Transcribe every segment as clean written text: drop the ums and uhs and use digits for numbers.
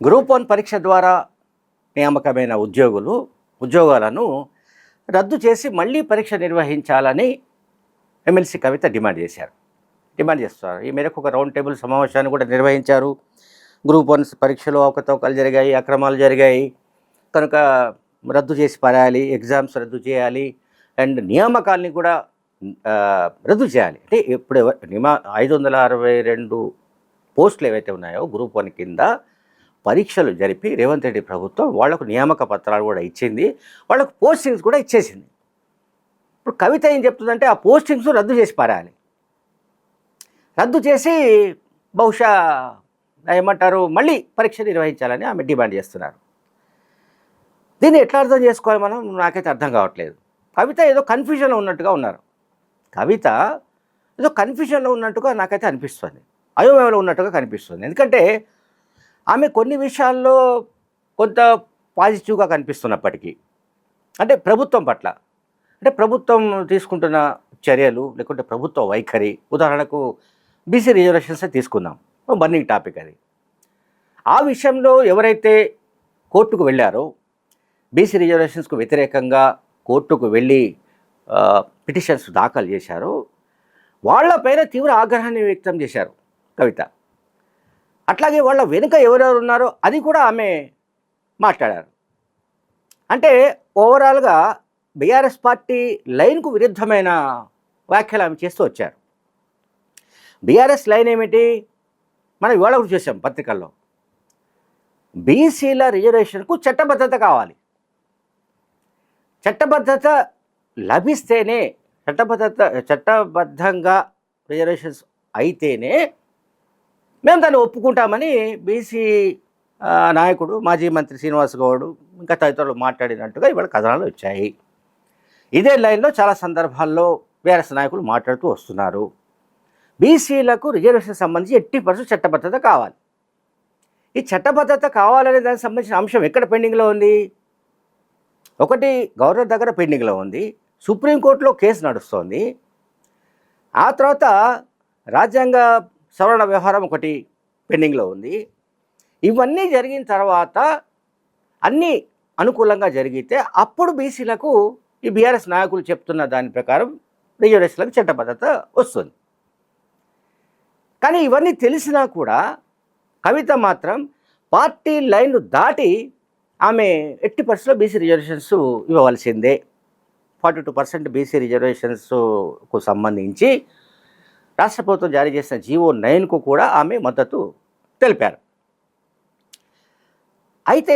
Group 1 పరీక్ష ద్వారా నియామకమైన ఉద్యోగాలను రద్దు చేసి మళ్ళీ పరీక్ష నిర్వహించాలని ఎమ్మెల్సీ కవిత డిమాండ్ చేస్తున్నారు. ఈ మేరకు ఒక రౌండ్ టేబుల్ సమావేశాన్ని కూడా నిర్వహించారు. గ్రూప్ 1 పరీక్షలో అవకతవకలు జరిగాయి, అక్రమాలు జరిగాయి కనుక రద్దు చేసి పారేయాలి, ఎగ్జామ్స్ రద్దు చేయాలి అండ్ నియామకాల్ని కూడా రద్దు చేయాలి. అంటే ఇప్పుడు 562 పోస్టులు ఏవైతే ఉన్నాయో గ్రూప్ 1 కింద పరీక్షలు జరిపి రేవంత్ రెడ్డి ప్రభుత్వం వాళ్లకు నియామక పత్రాలు కూడా ఇచ్చింది, వాళ్లకు పోస్టింగ్స్ కూడా ఇచ్చేసింది. ఇప్పుడు కవిత ఏం చెప్తుందంటే ఆ పోస్టింగ్స్ రద్దు చేసి పారాలి, రద్దు చేసి బహుశా ఏమంటారు మళ్ళీ పరీక్ష నిర్వహించాలని ఆమె డిమాండ్ చేస్తున్నారు. దీన్ని ఎట్లా అర్థం చేసుకోవాలి మనం, నాకైతే అర్థం కావట్లేదు. కవిత ఏదో కన్ఫ్యూజన్లో ఉన్నట్టుగా ఉన్నారు. కవిత ఏదో కన్ఫ్యూజన్లో ఉన్నట్టుగా నాకైతే అనిపిస్తుంది, అయోమయంలో ఉన్నట్టుగా కనిపిస్తుంది. ఎందుకంటే ఆమె కొన్ని విషయాల్లో కొంత పాజిటివ్గా కనిపిస్తున్నప్పటికీ, అంటే ప్రభుత్వం పట్ల, అంటే ప్రభుత్వం తీసుకుంటున్న చర్యలు లేకుంటే ప్రభుత్వ వైఖరి, ఉదాహరణకు బీసీ రిజర్వేషన్స్ తీసుకుందాం, బర్నింగ్ టాపిక్ అది. ఆ విషయంలో ఎవరైతే కోర్టుకు వెళ్ళారో, బీసీ రిజర్వేషన్స్కు వ్యతిరేకంగా కోర్టుకు వెళ్ళి పిటిషన్స్ దాఖలు చేశారో వాళ్ళపైన తీవ్ర ఆగ్రహాన్ని వ్యక్తం చేశారు కవిత. అట్లాగే వాళ్ళ వెనుక ఎవరెవరు ఉన్నారో అది కూడా ఆమె మాట్లాడారు. అంటే ఓవరాల్గా బీఆర్ఎస్ పార్టీ లైన్కు విరుద్ధమైన వ్యాఖ్యలు ఆమె చేస్తూ వచ్చారు. బీఆర్ఎస్ లైన్ ఏమిటి, మనం ఇవాళ కూడా చూసాం పత్రికల్లో, బీసీల రిజర్వేషన్కు చట్టబద్ధత కావాలి, చట్టబద్ధత లభిస్తేనే, చట్టబద్ధంగా రిజర్వేషన్స్ అయితేనే మేము దాన్ని ఒప్పుకుంటామని బీసీ నాయకుడు మాజీ మంత్రి శ్రీనివాస్ గౌడ్ ఇంకా తదితరులు మాట్లాడినట్టుగా ఇవాళ కథనాలు వచ్చాయి. ఇదే లైన్లో చాలా సందర్భాల్లో బీఆర్ఎస్ నాయకులు మాట్లాడుతూ వస్తున్నారు. బీసీలకు రిజర్వేషన్ సంబంధించి 80% చట్టబద్ధత కావాలి. ఈ చట్టబద్ధత కావాలనే దానికి సంబంధించిన అంశం ఎక్కడ పెండింగ్లో ఉంది? ఒకటి గవర్నర్ దగ్గర పెండింగ్లో ఉంది, సుప్రీంకోర్టులో కేసు నడుస్తోంది, ఆ తర్వాత రాజ్యాంగ సవరణ వ్యవహారం ఒకటి పెండింగ్లో ఉంది. ఇవన్నీ జరిగిన తర్వాత అన్నీ అనుకూలంగా జరిగితే అప్పుడు బీసీలకు ఈ బీఆర్ఎస్ నాయకులు చెప్తున్న దాని ప్రకారం రిజర్వేషన్లకు చట్టబద్ధత వస్తుంది. కానీ ఇవన్నీ తెలిసినా కూడా కవిత మాత్రం పార్టీ లైన్ను దాటి ఆమె 80% బీసీ రిజర్వేషన్స్ ఇవ్వవలసిందే, 42% బీసీ రిజర్వేషన్స్కు సంబంధించి రాష్ట్ర ప్రభుత్వం జారీ చేసిన జీవో 9కు కూడా ఆమె మద్దతు తెలిపారు. అయితే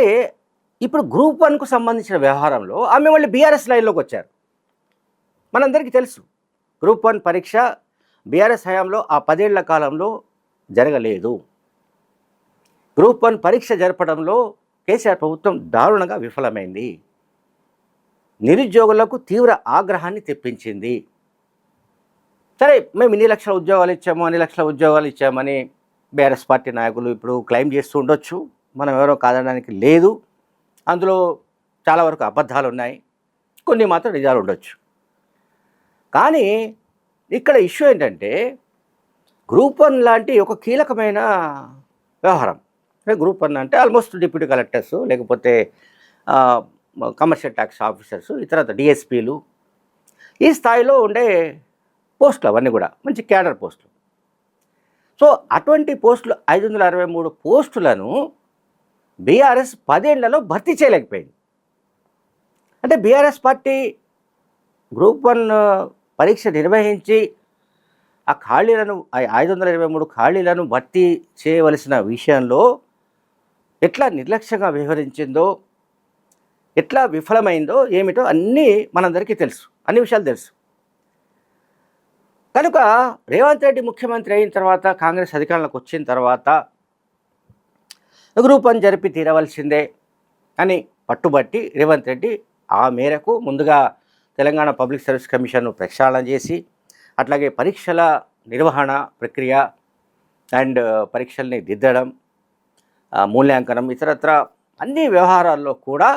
ఇప్పుడు గ్రూప్ 1కు సంబంధించిన వ్యవహారంలో ఆమె మళ్ళీ బీఆర్ఎస్ లైన్లోకి వచ్చారు. మనందరికీ తెలుసు గ్రూప్ 1 పరీక్ష బీఆర్ఎస్ హయాంలో ఆ 10 ఏళ్ల కాలంలో జరగలేదు. గ్రూప్ 1 పరీక్ష జరపడంలో కేసీఆర్ ప్రభుత్వం దారుణంగా విఫలమైంది, నిరుద్యోగులకు తీవ్ర ఆగ్రహాన్ని తెప్పించింది. సరే, మేము ఇన్ని లక్షల ఉద్యోగాలు ఇచ్చాము, అన్ని లక్షల ఉద్యోగాలు ఇచ్చామని బీఆర్ఎస్ పార్టీ నాయకులు ఇప్పుడు క్లెయిమ్ చేస్తూ ఉండొచ్చు, మనం ఎవరో కాదనడానికి లేదు. అందులో చాలా వరకు అబద్ధాలు ఉన్నాయి, కొన్ని మాత్రం నిజాలు ఉండొచ్చు. కానీ ఇక్కడ ఇష్యూ ఏంటంటే గ్రూప్ 1 లాంటి ఒక కీలకమైన వ్యవహారం. గ్రూప్ 1 అంటే ఆల్మోస్ట్ డిప్యూటీ కలెక్టర్స్, లేకపోతే కమర్షియల్ ట్యాక్స్ ఆఫీసర్స్, ఇతర డిఎస్పీలు, ఈ స్థాయిలో ఉండే పోస్టులు అవన్నీ కూడా మంచి క్యాడర్ పోస్టులు. సో అటువంటి పోస్టులు 563 పోస్టులను బీఆర్ఎస్ 10 ఏళ్లలో భర్తీ చేయలేకపోయింది. అంటే బీఆర్ఎస్ పార్టీ గ్రూప్ 1 పరీక్ష నిర్వహించి ఆ ఖాళీలను 523 ఖాళీలను భర్తీ చేయవలసిన విషయంలో ఎట్లా నిర్లక్ష్యంగా వ్యవహరించిందో, ఎట్లా విఫలమైందో ఏమిటో అన్నీ మనందరికీ తెలుసు, అన్ని విషయాలు తెలుసు. కనుక రేవంత్ రెడ్డి ముఖ్యమంత్రి అయిన తర్వాత, కాంగ్రెస్ అధికారంలోకి వచ్చిన తర్వాత గ్రూప్ 1 జరిపి తీరవలసిందే అని పట్టుబట్టి రేవంత్ రెడ్డి ఆ మేరకు ముందుగా తెలంగాణ పబ్లిక్ సర్వీస్ కమిషన్ను ప్రక్షాళన చేసి, అట్లాగే పరీక్షల నిర్వహణ ప్రక్రియ అండ్ పరీక్షల్ని దిద్దడం, మూల్యాంకనం, ఇతరత్ర అన్ని వ్యవహారాల్లో కూడా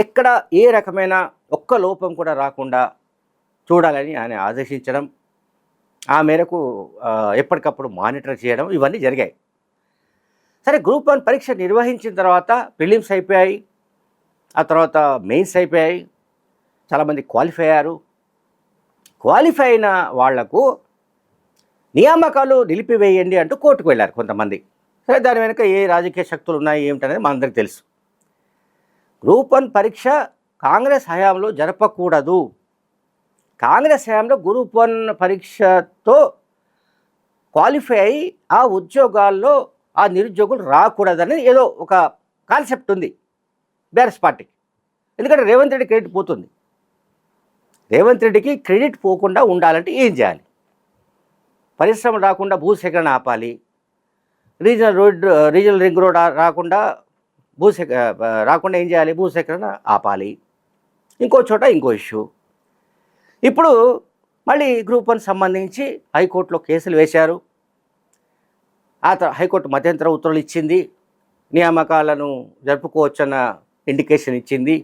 ఎక్కడ ఏ రకమైన ఒక్క లోపం కూడా రాకుండా చూడాలని ఆయన ఆదేశించడం, ఆ మేరకు ఎప్పటికప్పుడు మానిటర్ చేయడం, ఇవన్నీ జరిగాయి. సరే గ్రూప్ 1 పరీక్ష నిర్వహించిన తర్వాత ప్రిలిమ్స్ అయిపోయాయి, ఆ తర్వాత మెయిన్స్ అయిపోయాయి, చాలామంది క్వాలిఫై అయ్యారు. క్వాలిఫై అయిన వాళ్లకు నియామకాలు నిలిపివేయండి అంటూ కోర్టుకు వెళ్ళారు కొంతమంది. సరే దాని వెనుక ఏ రాజకీయ శక్తులు ఉన్నాయి ఏమిటనేది మనందరికీ తెలుసు. గ్రూప్ 1 పరీక్ష కాంగ్రెస్ హయాంలో జరపకూడదు, కాంగ్రెస్ హయాంలో గ్రూప్ 1 పరీక్షతో క్వాలిఫై అయ్యి ఆ ఉద్యోగాల్లో ఆ నిరుద్యోగులు రాకూడదని ఏదో ఒక కాన్సెప్ట్ ఉంది బీఆర్ఎస్ పార్టీకి. ఎందుకంటే రేవంత్ రెడ్డి క్రెడిట్ పోతుంది. రేవంత్ రెడ్డికి క్రెడిట్ పోకుండా ఉండాలంటే ఏం చేయాలి? పరిశ్రమలు రాకుండా భూసేకరణ ఆపాలి, రీజనల్ రింగ్ రోడ్ రాకుండా రాకుండా ఏం చేయాలి? భూసేకరణ ఆపాలి. ఇంకో చోట ఇంకో ఇష్యూ. ఇప్పుడు మళ్ళీ గ్రూప్ 1 సంబంధించి హైకోర్టులో కేసులు వేశారు. ఆ హైకోర్టు మధ్యంతర ఉత్తర్వులు ఇచ్చింది, నియామకాలను జరుపుకోవచ్చన్న ఇండికేషన్ ఇచ్చింది.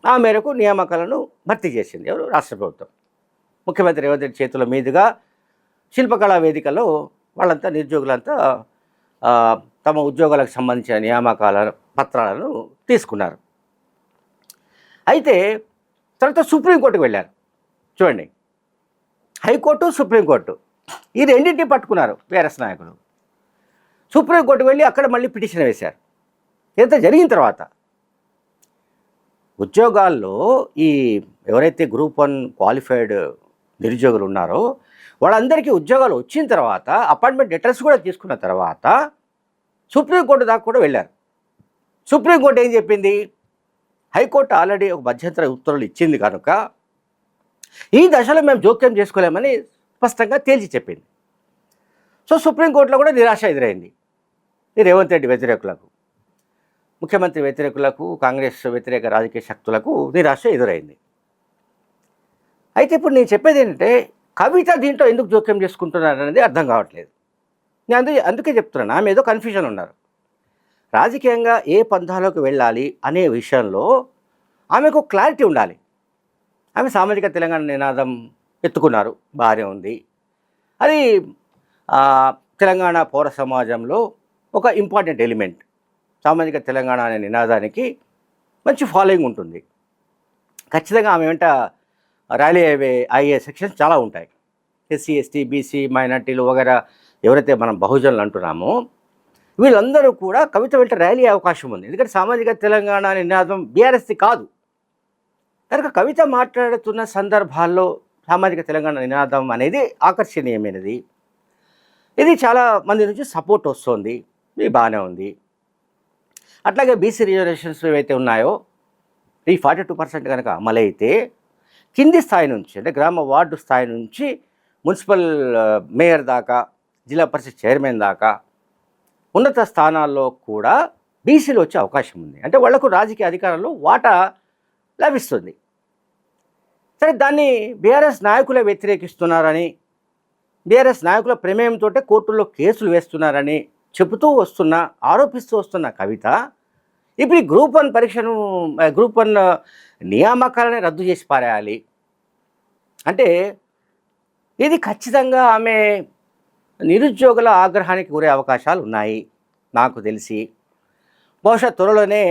ఆ మేరకు నియామకాలను భర్తీ చేసింది ఎవరు? రాష్ట్ర ప్రభుత్వం. ముఖ్యమంత్రి రేవంత్ రెడ్డి చేతుల మీదుగా శిల్పకళా వేదికలో వాళ్ళంతా నిరుద్యోగులంతా తమ ఉద్యోగాలకు సంబంధించిన నియామకాల పత్రాలను తీసుకున్నారు. అయితే తర్వాత సుప్రీంకోర్టుకు వెళ్ళారు. చూడండి, హైకోర్టు సుప్రీంకోర్టు ఈ రెండింటిని పట్టుకున్నారు బీఆర్ఎస్ నాయకులు. సుప్రీంకోర్టుకు వెళ్ళి అక్కడ మళ్ళీ పిటిషన్ వేశారు. ఇంత జరిగిన తర్వాత ఉద్యోగాల్లో ఈ ఎవరైతే గ్రూప్ 1 క్వాలిఫైడ్ నిరుద్యోగులు ఉన్నారో వాళ్ళందరికీ ఉద్యోగాలు వచ్చిన తర్వాత అపాయింట్మెంట్ లెటర్స్ కూడా తీసుకున్న తర్వాత సుప్రీంకోర్టు దాకా కూడా వెళ్ళారు. సుప్రీంకోర్టు ఏం చెప్పింది? హైకోర్టు ఆల్రెడీ ఒక మధ్యంతర ఉత్తర్వులు ఇచ్చింది కనుక ఈ దశలో మేము జోక్యం చేసుకోలేమని స్పష్టంగా తేల్చి చెప్పింది. సో సుప్రీంకోర్టులో కూడా నిరాశ ఎదురైంది ఈ రేవంత్ రెడ్డి వ్యతిరేకులకు, ముఖ్యమంత్రి వ్యతిరేకులకు, కాంగ్రెస్ వ్యతిరేక రాజకీయ శక్తులకు నిరాశ ఎదురైంది. అయితే ఇప్పుడు నేను చెప్పేది ఏంటంటే కవిత దీంట్లో ఎందుకు జోక్యం చేసుకుంటున్నారు అనేది అర్థం కావట్లేదు. నేను అందుకే చెప్తున్నాను, ఆమె ఏదో కన్ఫ్యూజన్ ఉన్నారు. రాజకీయంగా ఏ పంథాలోకి వెళ్ళాలి అనే విషయంలో ఆమెకు క్లారిటీ ఉండాలి. ఆమె సామాజిక తెలంగాణ నినాదం ఎత్తుకున్నారు, బాగానే ఉంది. అది తెలంగాణ పౌర సమాజంలో ఒక ఇంపార్టెంట్ ఎలిమెంట్. సామాజిక తెలంగాణ అనే నినాదానికి మంచి ఫాలోయింగ్ ఉంటుంది. ఖచ్చితంగా ఆమె వెంట ర్యాలీ అయ్యే సెక్షన్స్ చాలా ఉంటాయి. ఎస్సీ, ఎస్టీ, బీసీ, మైనార్టీలు వగైరా ఎవరైతే మనం బహుజనులు అంటున్నామో వీళ్ళందరూ కూడా కవిత వెంట ర్యాలీ అయ్యే అవకాశం ఉంది. ఎందుకంటే సామాజిక తెలంగాణ అనే నినాదం బీఆర్ఎస్ది కాదు కనుక కవిత మాట్లాడుతున్న సందర్భాల్లో సామాజిక తెలంగాణ నినాదం అనేది ఆకర్షణీయమైనది. ఇది చాలా మంది నుంచి సపోర్ట్ వస్తుంది, ఇది బాగానే ఉంది. అట్లాగే బీసీ రిజర్వేషన్స్ ఏవైతే ఉన్నాయో ఈ 42% కనుక అమలైతే కింది స్థాయి నుంచి అంటే గ్రామ వార్డు స్థాయి నుంచి మున్సిపల్ మేయర్ దాకా, జిల్లా పరిషత్ చైర్మన్ దాకా ఉన్నత స్థానాల్లో కూడా బీసీలు వచ్చే అవకాశం ఉంది. అంటే వాళ్లకు రాజకీయ అధికారంలో వాటా లభిస్తుంది. సరే దాన్ని బీఆర్ఎస్ నాయకులే వ్యతిరేకిస్తున్నారని, బీఆర్ఎస్ నాయకుల ప్రమేయంతో కోర్టుల్లో కేసులు వేస్తున్నారని చెబుతూ వస్తున్న, ఆరోపిస్తూ వస్తున్న కవిత ఇప్పుడు ఈ గ్రూప్ 1 పరీక్షను, గ్రూప్ 1 నియామకాలని రద్దు చేసి పారేయాలి అంటే ఇది ఖచ్చితంగా ఆమె నిరుద్యోగుల ఆగ్రహానికి గురే అవకాశాలు ఉన్నాయి నాకు తెలిసి. బహుశా త్వరలోనే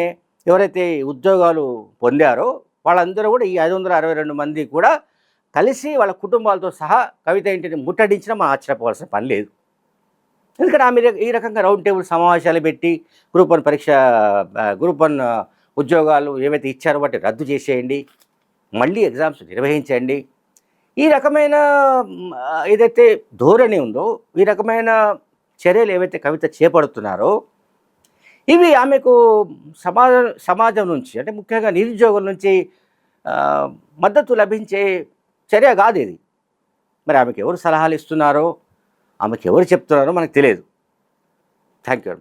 ఎవరైతే ఉద్యోగాలు పొందారో వాళ్ళందరూ కూడా ఈ 562 మంది కూడా కలిసి వాళ్ళ కుటుంబాలతో సహా కవిత ఇంటిని ముట్టడించినా మనం ఆశ్చర్యపోవాల్సిన పని లేదు. ఎందుకంటే ఆమె ఈ రకంగా రౌండ్ టేబుల్ సమావేశాలు పెట్టి గ్రూప్ 1 ఉద్యోగాలు ఏవైతే ఇచ్చారో వాటి రద్దు చేసేయండి, మళ్ళీ ఎగ్జామ్స్ నిర్వహించండి, ఈ రకమైన ఏదైతే ధోరణి ఉందో, ఈ రకమైన చర్యలు ఏవైతే కవిత చేపడుతున్నారో ఇవి ఆమెకు సమాజం నుంచి అంటే ముఖ్యంగా నిరుద్యోగుల నుంచి మద్దతు లభించే చర్య కాదు ఇది. మరి ఆమెకు ఎవరు సలహాలు ఇస్తున్నారో, ఆమెకు ఎవరు చెప్తున్నారో మనకు తెలియదు. Thank you.